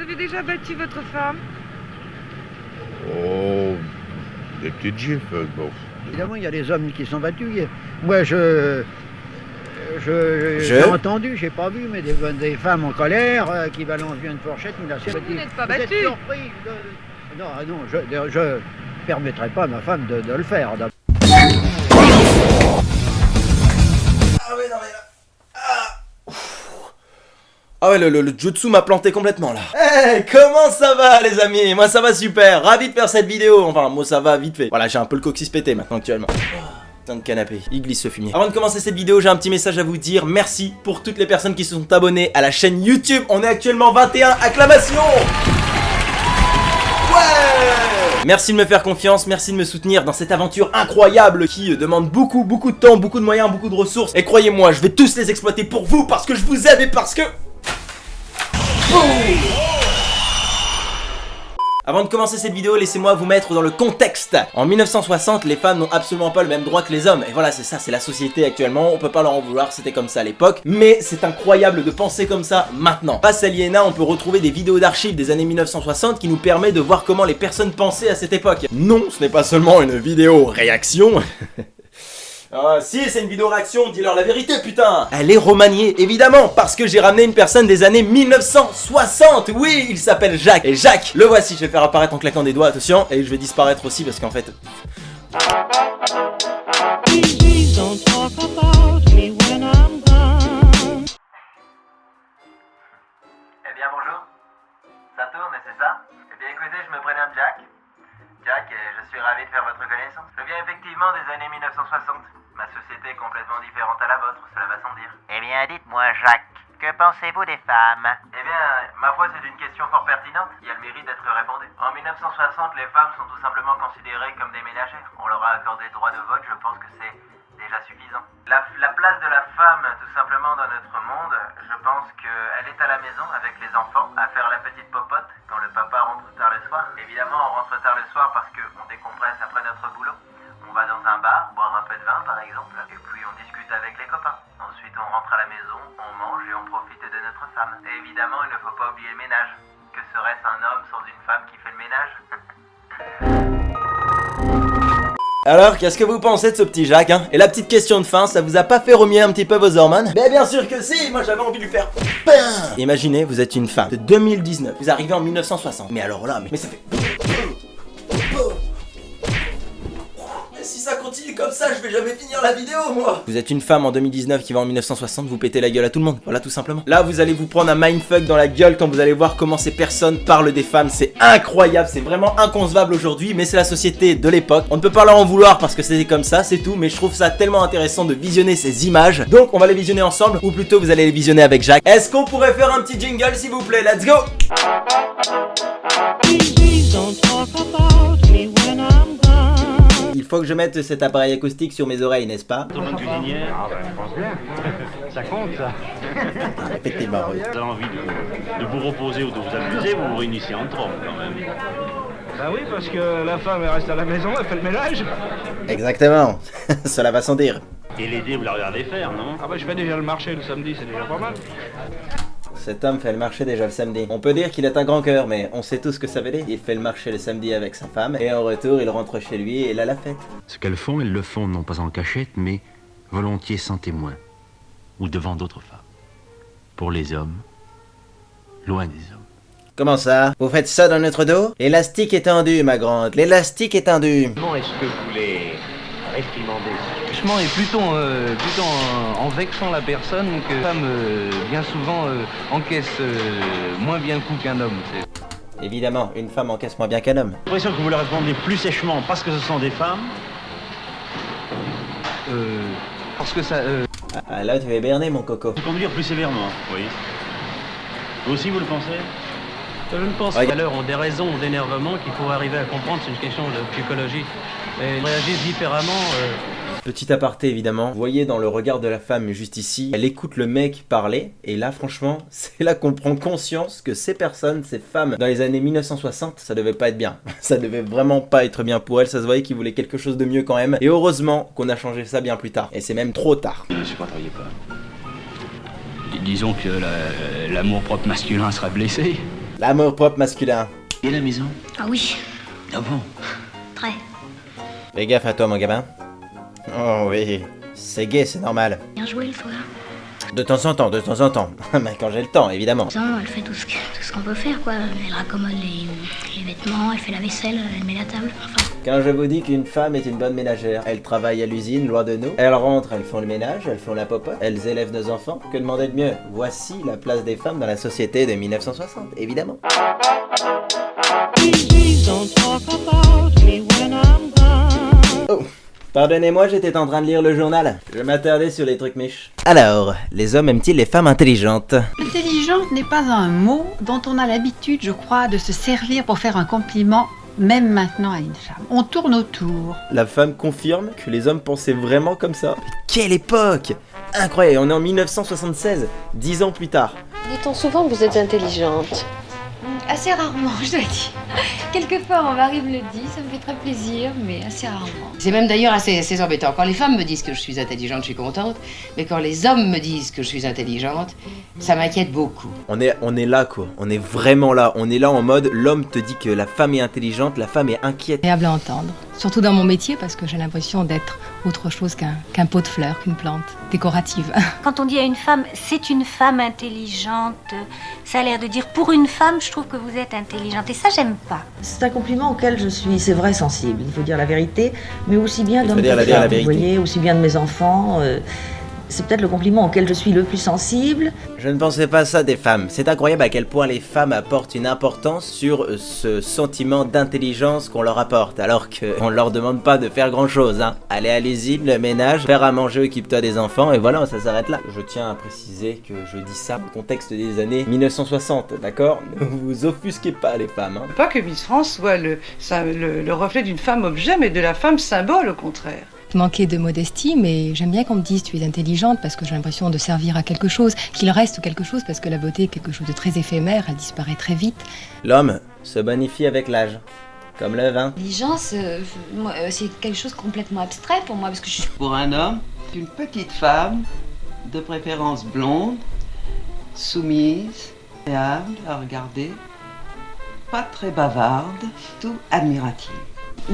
avez déjà battu votre femme? Oh, des petites gifles, bon. Évidemment, il y a des hommes qui sont battus. Moi, j'ai entendu, j'ai pas vu, mais des femmes en colère qui balancent une fourchette, une assiette. Vous n'êtes pas Vous êtes battu. surpris Non, je permettrai pas à ma femme de le faire. Ah ouais, non mais... Ah ouais, le jutsu m'a planté complètement là. Hey, comment ça va les amis? Moi ça va super, ravi de faire cette vidéo. Enfin, moi ça va vite fait. Voilà, j'ai un peu le coccyx pété maintenant actuellement. Putain de canapé, il glisse ce fumier. Avant de commencer cette vidéo, j'ai un petit message à vous dire. Merci pour toutes les personnes qui se sont abonnées à la chaîne YouTube. On est actuellement 21 acclamations. Ouais! Merci de me faire confiance, merci de me soutenir dans cette aventure incroyable qui demande beaucoup de temps, beaucoup de moyens, beaucoup de ressources. Et croyez-moi, je vais tous les exploiter pour vous parce que je vous aime et parce que... Avant de commencer cette vidéo, laissez-moi vous mettre dans le contexte. En 1960, les femmes n'ont absolument pas le même droit que les hommes. Et voilà, c'est ça, c'est la société actuellement, on peut pas leur en vouloir, c'était comme ça à l'époque. Mais c'est incroyable de penser comme ça maintenant. Grâce à l'INA, on peut retrouver des vidéos d'archives des années 1960 qui nous permet de voir comment les personnes pensaient à cette époque. Non, ce n'est pas seulement une vidéo réaction. Si c'est une vidéo réaction, dis-leur la vérité putain. Elle est remaniée, évidemment, parce que j'ai ramené une personne des années 1960. Oui, il s'appelle Jacques. Et Jacques, le voici, je vais faire apparaître en claquant des doigts, attention. Et je vais disparaître aussi parce qu'en fait... Eh bien bonjour, ça tourne et c'est ça? Eh bien écoutez, je me prénomme Jack. Jack, et je suis ravi de faire votre connaissance. Je viens effectivement des années 1960. Ma société est complètement différente à la vôtre, cela va sans dire. Eh bien, dites-moi, Jacques, que pensez-vous des femmes? Eh bien, ma foi, c'est une question fort pertinente. Il y a le mérite d'être répondue. En 1960, les femmes sont tout simplement considérées comme des ménagères. On leur a accordé le droit de vote, je pense que c'est déjà suffisant. La place de la femme, tout simplement, dans notre monde, je pense qu'elle est à la maison avec les enfants, à faire la petite popote quand le papa rentre tard le soir. Évidemment, on rentre tard le soir parce qu'on décompresse après notre boulot. On va dans un bar, boire un peu de vin par exemple, et puis on discute avec les copains. Ensuite on rentre à la maison, on mange et on profite de notre femme. Et évidemment il ne faut pas oublier le ménage. Que serait-ce un homme sans une femme qui fait le ménage? Alors, qu'est-ce que vous pensez de ce petit Jacques, hein? Et la petite question de fin, ça vous a pas fait remuer un petit peu vos hormones? Mais bien sûr que si, moi j'avais envie de lui faire... Imaginez, vous êtes une femme de 2019, vous arrivez en 1960. Mais alors là, mais ça fait... Si ça continue comme ça, je vais jamais finir la vidéo, moi. Vous êtes une femme en 2019 qui va en 1960, vous pétez la gueule à tout le monde. Voilà, tout simplement. Là, vous allez vous prendre un mindfuck dans la gueule quand vous allez voir comment ces personnes parlent des femmes. C'est incroyable, c'est vraiment inconcevable aujourd'hui, mais c'est la société de l'époque. On ne peut pas leur en vouloir parce que c'était comme ça, c'est tout, mais je trouve ça tellement intéressant de visionner ces images. Donc, on va les visionner ensemble, ou plutôt vous allez les visionner avec Jacques. Est-ce qu'on pourrait faire un petit jingle, s'il vous plaît? Let's go! Il faut que je mette cet appareil acoustique sur mes oreilles, n'est-ce pas? Dans une cuisinière. Ah ben, je pense bien. Ça compte, ça. Effectivement, oui. Vous avez envie de vous reposer ou de vous amuser, vous vous réunissez entre hommes quand même. Bah oui, parce que la femme, elle reste à la maison, elle fait le ménage. Exactement. Cela va sans dire. Et l'aider, vous la regardez faire, non? Ah bah je fais déjà le marché le samedi, c'est déjà pas mal. Cet homme fait le marché déjà le samedi. On peut dire qu'il a un grand cœur, mais on sait tous ce que ça veut dire. Il fait le marché le samedi avec sa femme, et en retour, il rentre chez lui et il a la fête. Ce qu'elles le font non pas en cachette, mais volontiers sans témoin, ou devant d'autres femmes. Pour les hommes, loin des hommes. Comment ça? Vous faites ça dans notre dos? L'élastique est tendu, ma grande, l'élastique est tendu. Comment est-ce que vous les réprimandez? Franchement, et plutôt en vexant la personne que la femme, bien souvent, encaisse moins bien le coup qu'un homme. Évidemment, une femme encaisse moins bien qu'un homme. J'ai l'impression que vous leur répondez plus sèchement parce que ce sont des femmes. Parce que ça... Ah, là, tu vas berner, mon coco. Pour me dire plus sévèrement, oui. Vous aussi, vous le pensez? Je ne pense pas. Tout ont des raisons d'énervement qu'il faut arriver à comprendre, c'est une question de psychologie. Et ils réagissent différemment. Petit aparté évidemment, vous voyez dans le regard de la femme juste ici, elle écoute le mec parler, et là franchement, c'est là qu'on prend conscience que ces personnes, ces femmes, dans les années 1960, ça devait pas être bien. Ça devait vraiment pas être bien pour elles, ça se voyait qu'ils voulaient quelque chose de mieux quand même, et heureusement qu'on a changé ça bien plus tard, et c'est même trop tard. Ne supporteriez pas. Disons que l'amour-propre masculin sera blessé. L'amour propre masculin. Et la maison? Ah oui, Ah bon? très. Fais gaffe à toi, mon gamin. Oh oui, c'est gay, c'est normal. Bien joué le soir. De temps en temps, de temps en temps. Mais quand j'ai le temps, évidemment. Non, elle fait tout ce qu'on peut faire, quoi. Elle raccommode les vêtements, elle fait la vaisselle, elle met la table. Enfin, Quand je vous dis qu'une femme est une bonne ménagère, elle travaille à l'usine, loin de nous. Elles rentrent, elles font le ménage, elles font la popote, elles élèvent nos enfants. Que demander de mieux? Voici la place des femmes dans la société de 1960, évidemment. Oh, pardonnez-moi, j'étais en train de lire le journal. Je m'attardais sur les trucs miches. Alors, les hommes aiment-ils les femmes intelligentes? Intelligente n'est pas un mot dont on a l'habitude, je crois, de se servir pour faire un compliment, même maintenant à une femme. On tourne autour. La femme confirme que les hommes pensaient vraiment comme ça. Mais quelle époque! Incroyable, on est en 1976, 10 ans plus tard. Dit-on souvent que vous êtes intelligente? Assez rarement, je dois dire. Quelquefois, mon mari me le dit, ça me fait très plaisir, mais assez rarement. C'est même d'ailleurs assez embêtant. Quand les femmes me disent que je suis intelligente, je suis contente. Mais quand les hommes me disent que je suis intelligente, ça m'inquiète beaucoup. On est là quoi, on est vraiment là. On est là en mode, l'homme te dit que la femme est intelligente, la femme est inquiète. Agréable à entendre. Surtout dans mon métier, parce que j'ai l'impression d'être autre chose qu'un pot de fleurs, qu'une plante décorative. quand on dit à une femme, c'est une femme intelligente, ça a l'air de dire, pour une femme, je trouve que vous êtes intelligente. Et ça, j'aime pas. C'est un compliment auquel je suis, c'est vrai, sensible. Il faut dire la vérité, mais aussi bien d'hommes que de la femmes, vérité. vous voyez, aussi bien de mes enfants. C'est peut-être le compliment auquel je suis le plus sensible. Je ne pensais pas ça des femmes. C'est incroyable à quel point les femmes apportent une importance sur ce sentiment d'intelligence qu'on leur apporte, alors qu'on leur demande pas de faire grand chose, hein. Aller à l'usine, le ménage, faire à manger, occupe-toi des enfants, et voilà, ça s'arrête là. Je tiens à préciser que je dis ça au contexte des années 1960, d'accord? Ne vous offusquez pas les femmes, hein. Pas que Miss France soit le reflet d'une femme objet, mais de la femme symbole au contraire. Manquer de modestie, mais j'aime bien qu'on me dise tu es intelligente parce que j'ai l'impression de servir à quelque chose, qu'il reste quelque chose parce que la beauté est quelque chose de très éphémère, elle disparaît très vite. L'homme se bonifie avec l'âge, comme le vin. L'intelligence, c'est quelque chose de complètement abstrait pour moi, parce que je suis... Pour un homme, une petite femme, de préférence blonde, soumise, agréable à regarder, pas très bavarde, tout admirative.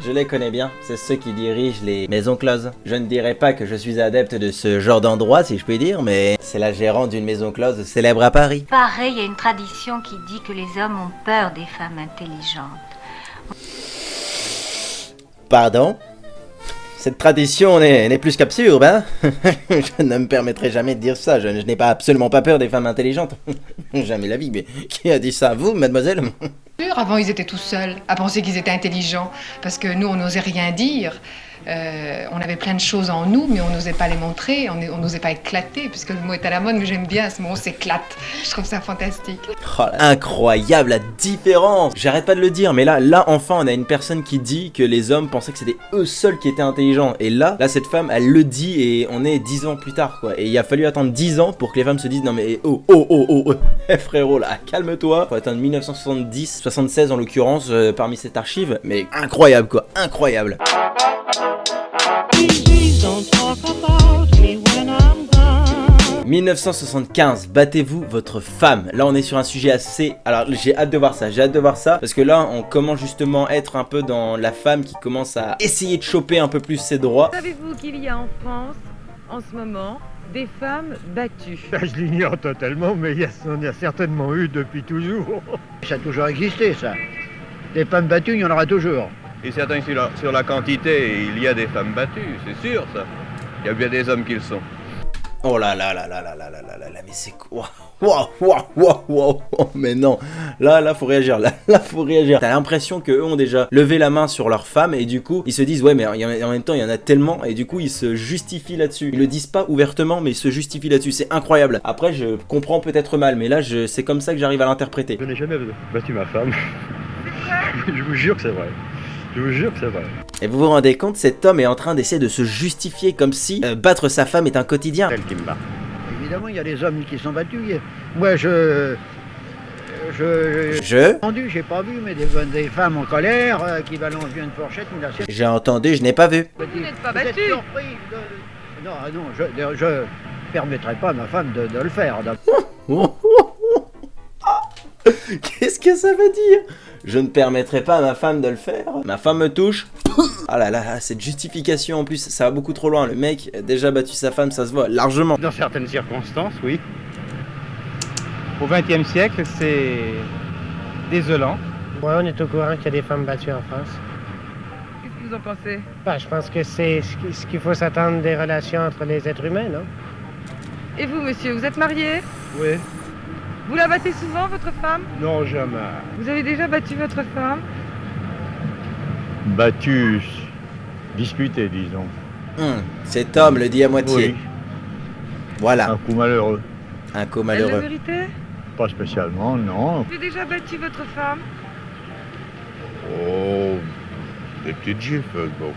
Je les connais bien, c'est ceux qui dirigent les maisons closes. Je ne dirais pas que je suis adepte de ce genre d'endroit, si je puis dire, mais c'est la gérante d'une maison close célèbre à Paris. Pareil, il y a une tradition qui dit que les hommes ont peur des femmes intelligentes. Pardon? Cette tradition n'est plus qu'absurde, hein? Je ne me permettrai jamais de dire ça, je n'ai absolument pas peur des femmes intelligentes. Jamais la vie, mais qui a dit ça? Vous, mademoiselle? Avant, ils étaient tout seuls à penser qu'ils étaient intelligents, parce que nous, on n'osait rien dire. On avait plein de choses en nous, mais on n'osait pas les montrer, on n'osait pas éclater, puisque le mot est à la mode, mais j'aime bien ce mot, on s'éclate. Je trouve ça fantastique. Oh, incroyable la différence! J'arrête pas de le dire, mais là, enfin, on a une personne qui dit que les hommes pensaient que c'était eux seuls qui étaient intelligents. Et là, cette femme, elle le dit, et on est 10 ans plus tard, quoi. Et il a fallu attendre 10 ans pour que les femmes se disent, non mais, oh, frérot, là, calme-toi. Faut attendre 1970, 76 en l'occurrence, parmi cette archive, mais incroyable, quoi, incroyable. 1975, battez-vous votre femme. Là on est sur un sujet assez... Alors j'ai hâte de voir ça, parce que là on commence justement à être un peu dans la femme qui commence à essayer de choper un peu plus ses droits. Savez-vous qu'il y a en France, en ce moment, des femmes battues? Je l'ignore totalement, mais il y a certainement eu depuis toujours. Ça a toujours existé, ça. Des femmes battues, il y en aura toujours. Et certains sur la quantité, il y a des femmes battues, c'est sûr ça. Il y a bien des hommes qui le sont. Oh là, mais c'est quoi? Wow, oh, mais non, là faut réagir, là faut réagir. T'as l'impression qu'eux ont déjà levé la main sur leur femme et du coup ils se disent ouais mais en même temps il y en a tellement et du coup ils se justifient là-dessus. Ils le disent pas ouvertement mais ils se justifient là-dessus, c'est incroyable. Après je comprends peut-être mal mais là c'est comme ça que j'arrive à l'interpréter. Je n'ai jamais battu ma femme. Je vous jure que c'est vrai. Je vous jure que c'est vrai. Et vous vous rendez compte, cet homme est en train d'essayer de se justifier comme si battre sa femme est un quotidien. Celle qui me bat. Évidemment, il y a des hommes qui sont battus. Moi, j'ai pas vu, mais des femmes en colère qui balancent une fourchette, une assiette. J'ai entendu, je n'ai pas vu. Vous n'êtes pas battu. Non, je permettrai pas à ma femme de le faire. Qu'est-ce que ça veut dire? Je ne permettrai pas à ma femme de le faire. Ma femme me touche. Ah là là, cette justification en plus, ça va beaucoup trop loin. Le mec a déjà battu sa femme, ça se voit largement. Dans certaines circonstances, oui. Au XXe siècle, c'est désolant. Ouais, on est au courant qu'il y a des femmes battues en France. Qu'est-ce que vous en pensez? Bah, je pense que c'est ce qu'il faut s'attendre des relations entre les êtres humains, non? Et vous, monsieur, vous êtes marié? Oui. Vous la battez souvent, votre femme? Non, jamais. Vous avez déjà battu votre femme? Battu, disputé, disons. Cet homme le dit à moitié. Oui. Voilà. Un coup malheureux. Un coup Elle malheureux. le méritait? Pas spécialement, non. Vous avez déjà battu votre femme? Oh, des petites gifles, bon.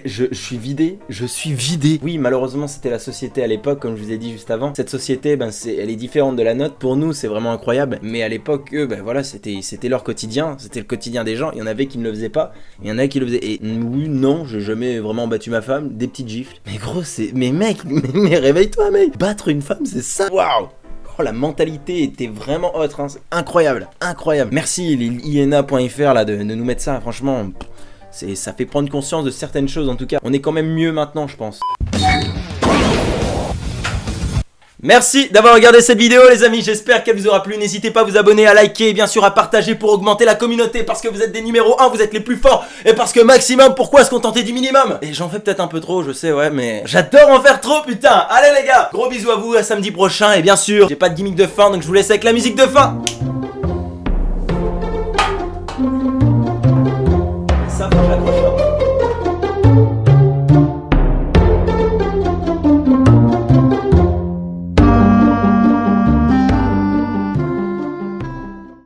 Je suis vidé, je suis vidé. Oui, malheureusement, c'était la société à l'époque, comme je vous ai dit juste avant. Cette société, ben, elle est différente de la nôtre. Pour nous, c'est vraiment incroyable. Mais à l'époque, eux, ben voilà, c'était leur quotidien. C'était le quotidien des gens. Il y en avait qui ne le faisaient pas. Il y en a qui le faisaient. Et oui, non, j'ai jamais vraiment battu ma femme. Des petites gifles. Mais gros, c'est... Mais mec, mais réveille-toi, mec. Battre une femme, c'est ça. Waouh. Oh, la mentalité était vraiment autre, hein. C'est incroyable, incroyable. Merci, INA.fr, là, de nous mettre ça, franchement... Ça fait prendre conscience de certaines choses, en tout cas. On est quand même mieux maintenant, je pense. Merci d'avoir regardé cette vidéo, les amis. J'espère qu'elle vous aura plu. N'hésitez pas à vous abonner, à liker et bien sûr à partager pour augmenter la communauté. Parce que vous êtes des numéros 1, vous êtes les plus forts. Et parce que maximum, pourquoi se contenter du minimum? Et j'en fais peut-être un peu trop, je sais, ouais, mais j'adore en faire trop, putain. Allez les gars, gros bisous à vous, à samedi prochain. Et bien sûr, j'ai pas de gimmick de fin, donc je vous laisse avec la musique de fin.